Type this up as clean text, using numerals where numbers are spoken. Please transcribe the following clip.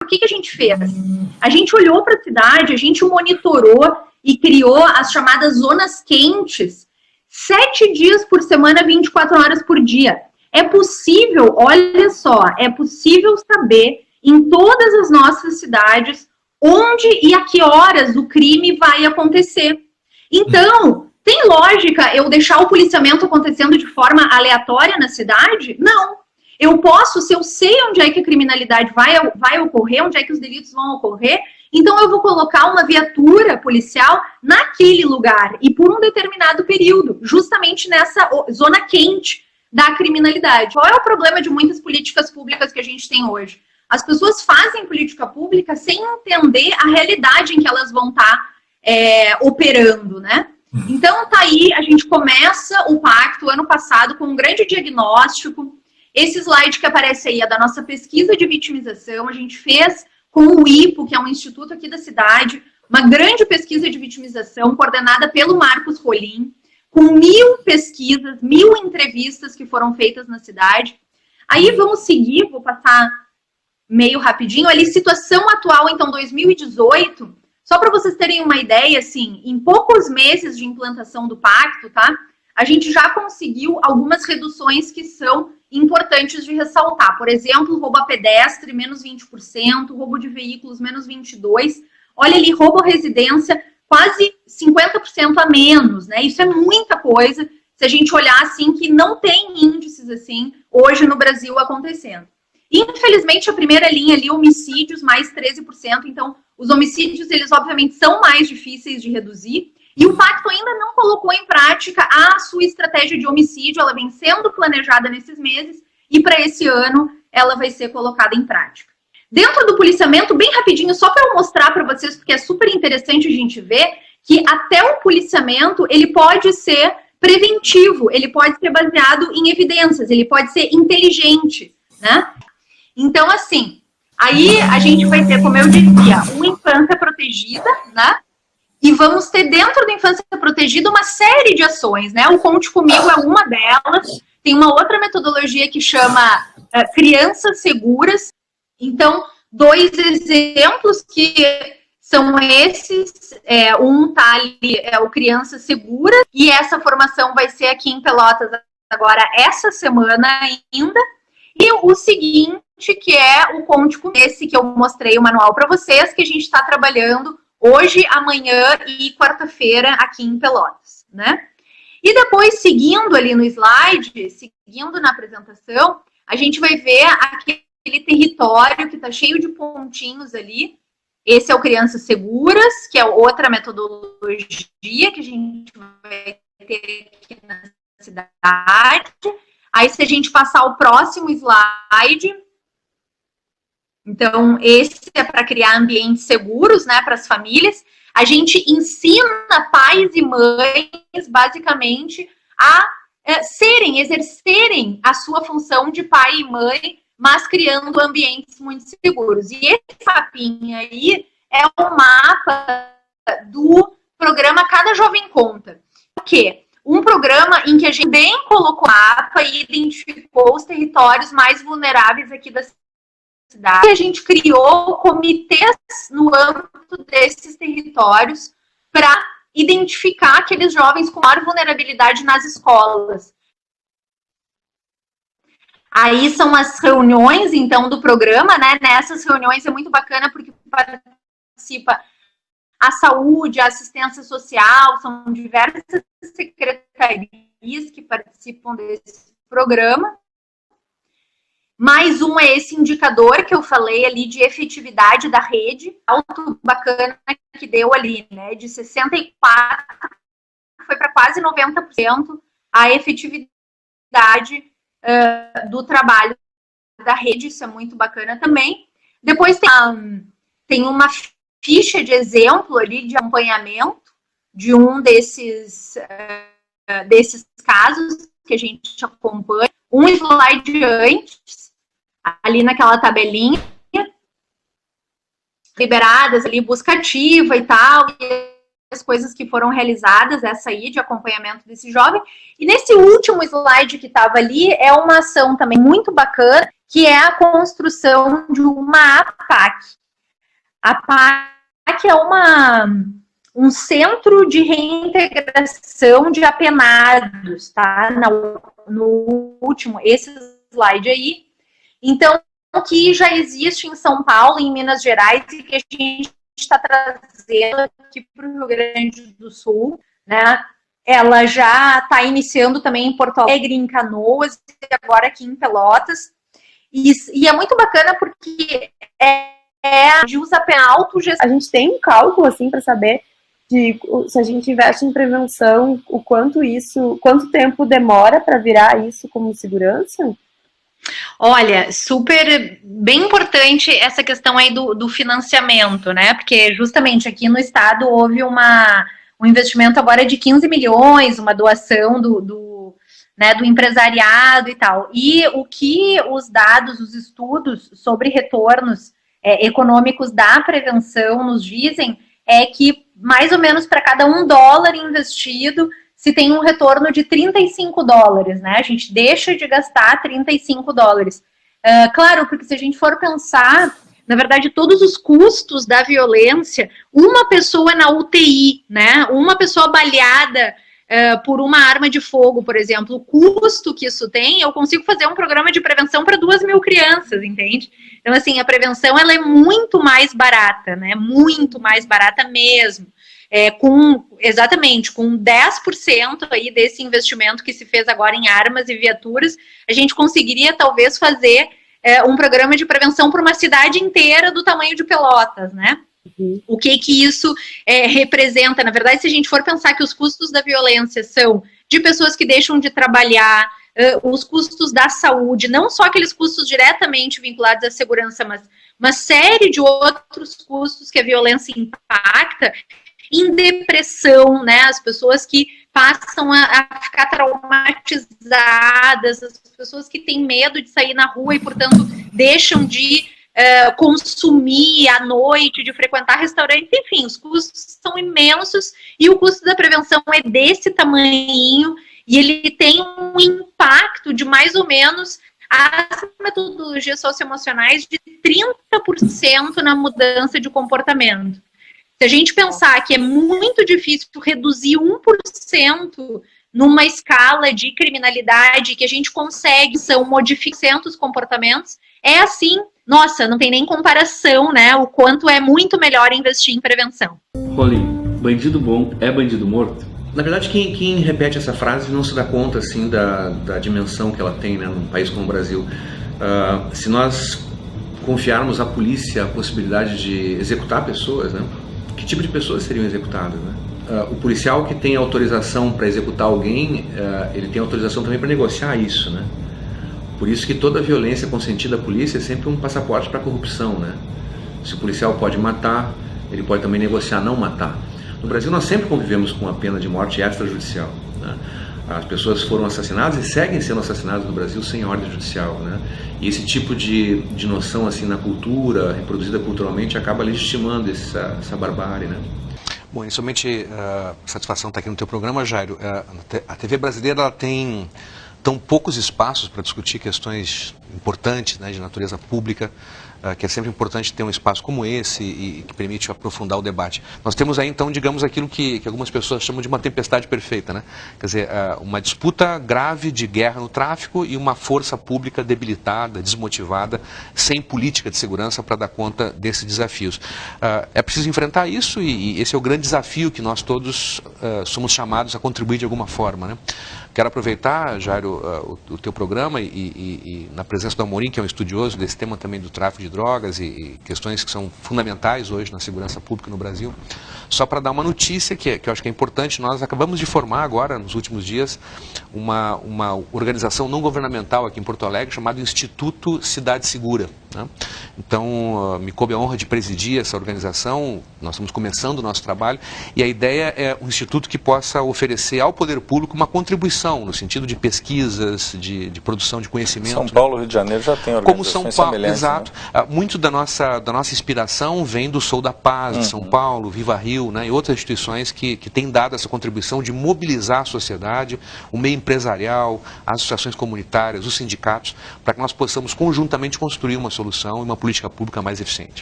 que a gente fez? A gente olhou para a cidade, a gente monitorou e criou as chamadas zonas quentes, 7 dias por semana, 24 horas por dia. É possível, olha só, é possível saber em todas as nossas cidades onde e a que horas o crime vai acontecer. Então, tem lógica eu deixar o policiamento acontecendo de forma aleatória na cidade? Não. Eu posso, se eu sei onde é que a criminalidade vai ocorrer, onde é que os delitos vão ocorrer, então eu vou colocar uma viatura policial naquele lugar e por um determinado período, justamente nessa zona quente da criminalidade. Qual é o problema de muitas políticas públicas que a gente tem hoje? As pessoas fazem política pública sem entender a realidade em que elas vão estar operando, né? Então, tá aí, a gente começa o pacto ano passado com um grande diagnóstico. Esse slide que aparece aí é da nossa pesquisa de vitimização. A gente fez com o IPO, que é um instituto aqui da cidade, uma grande pesquisa de vitimização coordenada pelo Marcos Rolim, com 1000 pesquisas, 1000 entrevistas que foram feitas na cidade. Aí vamos seguir, vou passar meio rapidinho, ali, situação atual, então, 2018, só para vocês terem uma ideia, assim, em poucos meses de implantação do pacto, tá? A gente já conseguiu algumas reduções que são importantes de ressaltar. Por exemplo, roubo a pedestre, menos 20%, roubo de veículos, menos 22%. Olha ali, roubo à residência, quase 50% a menos, né? Isso é muita coisa, se a gente olhar, assim, que não tem índices, assim, hoje no Brasil acontecendo. Infelizmente, a primeira linha ali, homicídios, mais 13%. Então, os homicídios, eles obviamente são mais difíceis de reduzir. E o pacto ainda não colocou em prática a sua estratégia de homicídio. Ela vem sendo planejada nesses meses. E para esse ano, ela vai ser colocada em prática. Dentro do policiamento, bem rapidinho, só para eu mostrar para vocês, porque é super interessante a gente ver que até o policiamento, ele pode ser preventivo. Ele pode ser baseado em evidências. Ele pode ser inteligente, né? Então, assim, aí a gente vai ter, como eu dizia, uma infância protegida, né? E vamos ter dentro da infância protegida uma série de ações, né? O Conte Comigo é uma delas. Tem uma outra metodologia que chama Crianças Seguras. Então, 2 exemplos que são esses. Um tá ali, é o Crianças Seguras. E essa formação vai ser aqui em Pelotas agora, essa semana ainda. E o seguinte, que é o Conte Comigo, esse que eu mostrei o manual para vocês, que a gente está trabalhando hoje, amanhã e quarta-feira aqui em Pelotas, né? E depois, seguindo ali no slide, seguindo na apresentação, a gente vai ver aquele território que está cheio de pontinhos ali. Esse é o Crianças Seguras, que é outra metodologia que a gente vai ter aqui na cidade. Aí, se a gente passar o próximo slide... Então, esse é para criar ambientes seguros, né, para as famílias. A gente ensina pais e mães, basicamente, a exercerem a sua função de pai e mãe, mas criando ambientes muito seguros. E esse mapinha aí é o mapa do programa Cada Jovem Conta. O quê? Um programa em que a gente bem colocou o mapa e identificou os territórios mais vulneráveis aqui da cidade. E a gente criou comitês no âmbito desses territórios para identificar aqueles jovens com maior vulnerabilidade nas escolas. Aí são as reuniões, então, do programa, né? Nessas reuniões é muito bacana porque participa a saúde, a assistência social, são diversas secretarias que participam desse programa. Mais um é esse indicador que eu falei ali de efetividade da rede, alto bacana que deu ali, né? De 64% foi para quase 90% a efetividade do trabalho da rede, isso é muito bacana também. Depois tem uma ficha de exemplo ali de acompanhamento de um desses casos que a gente acompanha. Um slide antes, ali naquela tabelinha, liberadas ali, busca ativa e tal, e as coisas que foram realizadas, essa aí de acompanhamento desse jovem. E nesse último slide que estava ali, é uma ação também muito bacana, que é a construção de uma APAC. A PAC é um centro de reintegração de apenados, tá? No último, esse slide aí. Então, que já existe em São Paulo, em Minas Gerais, e que a gente está trazendo aqui para o Rio Grande do Sul, né? Ela já está iniciando também em Porto Alegre, em Canoas, e agora aqui em Pelotas. E é muito bacana porque de usa autogestão. A gente tem um cálculo, assim, para saber se a gente investe em prevenção, quanto tempo demora para virar isso como segurança? Olha, bem importante essa questão aí do financiamento, né? Porque justamente aqui no estado houve um investimento agora de 15 milhões, uma doação do empresariado e tal. E o que os dados, os estudos sobre retornos econômicos da prevenção nos dizem é que mais ou menos para cada $1 investido, se tem um retorno de $35, né? A gente deixa de gastar $35. Claro, porque se a gente for pensar, na verdade, todos os custos da violência, uma pessoa na UTI, né? Uma pessoa baleada por uma arma de fogo, por exemplo, o custo que isso tem, eu consigo fazer um programa de prevenção para 2.000 crianças, entende? Então, assim, a prevenção, ela é muito mais barata, né? Muito mais barata mesmo. Exatamente, com 10% aí desse investimento que se fez agora em armas e viaturas, a gente conseguiria talvez fazer um programa de prevenção para uma cidade inteira do tamanho de Pelotas, né? Uhum. O que isso representa? Na verdade, se a gente for pensar que os custos da violência são de pessoas que deixam de trabalhar, os custos da saúde, não só aqueles custos diretamente vinculados à segurança, mas uma série de outros custos que a violência impacta, em depressão, né? As pessoas que passam a ficar traumatizadas, as pessoas que têm medo de sair na rua e, portanto, deixam de consumir à noite, de frequentar restaurantes, enfim, os custos são imensos e o custo da prevenção é desse tamanhinho e ele tem um impacto de mais ou menos as metodologias socioemocionais de 30% na mudança de comportamento. Se a gente pensar que é muito difícil reduzir 1% numa escala de criminalidade, que a gente consegue, modificando os comportamentos, é assim, nossa, não tem nem comparação, né? O quanto é muito melhor investir em prevenção. Rolim, bandido bom é bandido morto? Na verdade, quem repete essa frase não se dá conta, assim, da dimensão que ela tem, né, num país como o Brasil. Se nós confiarmos à polícia a possibilidade de executar pessoas, né? Que tipo de pessoas seriam executadas, né? O policial que tem autorização para executar alguém, ele tem autorização também para negociar isso, né? Por isso que toda violência consentida à polícia é sempre um passaporte para a corrupção, né? Se o policial pode matar, ele pode também negociar não matar. No Brasil nós sempre convivemos com a pena de morte extrajudicial, né? As pessoas foram assassinadas e seguem sendo assassinadas no Brasil sem ordem judicial, né? E esse tipo de noção assim na cultura, reproduzida culturalmente, acaba legitimando essa barbárie, né? Bom, inicialmente, satisfação estar aqui no teu programa, Jairo. A TV brasileira ela tem tão poucos espaços para discutir questões importantes, né, de natureza pública, que é sempre importante ter um espaço como esse e que permite aprofundar o debate. Nós temos aí, então, digamos, aquilo que algumas pessoas chamam de uma tempestade perfeita, né? Quer dizer, uma disputa grave de guerra no tráfico e uma força pública debilitada, desmotivada, sem política de segurança para dar conta desses desafios. É preciso enfrentar isso e esse é o grande desafio que nós todos somos chamados a contribuir de alguma forma, né? Quero aproveitar, Jairo, o teu programa e na presença do Amorim, que é um estudioso desse tema também do tráfico de drogas e questões que são fundamentais hoje na segurança pública no Brasil, só para dar uma notícia que eu acho que é importante. Nós acabamos de formar agora, nos últimos dias, uma organização não governamental aqui em Porto Alegre chamada Instituto Cidade Segura, né? Então, me coube a honra de presidir essa organização. Nós estamos começando o nosso trabalho e a ideia é um instituto que possa oferecer ao poder público uma contribuição no sentido de pesquisas, de produção de conhecimento. São Paulo e Rio de Janeiro já tem organizações como São Paulo, exato. Né? Muito da nossa inspiração vem do Sou da Paz, de São Paulo, Viva Rio, né, e outras instituições que têm dado essa contribuição de mobilizar a sociedade, o meio empresarial, as associações comunitárias, os sindicatos, para que nós possamos conjuntamente construir uma solução e uma política pública mais eficiente.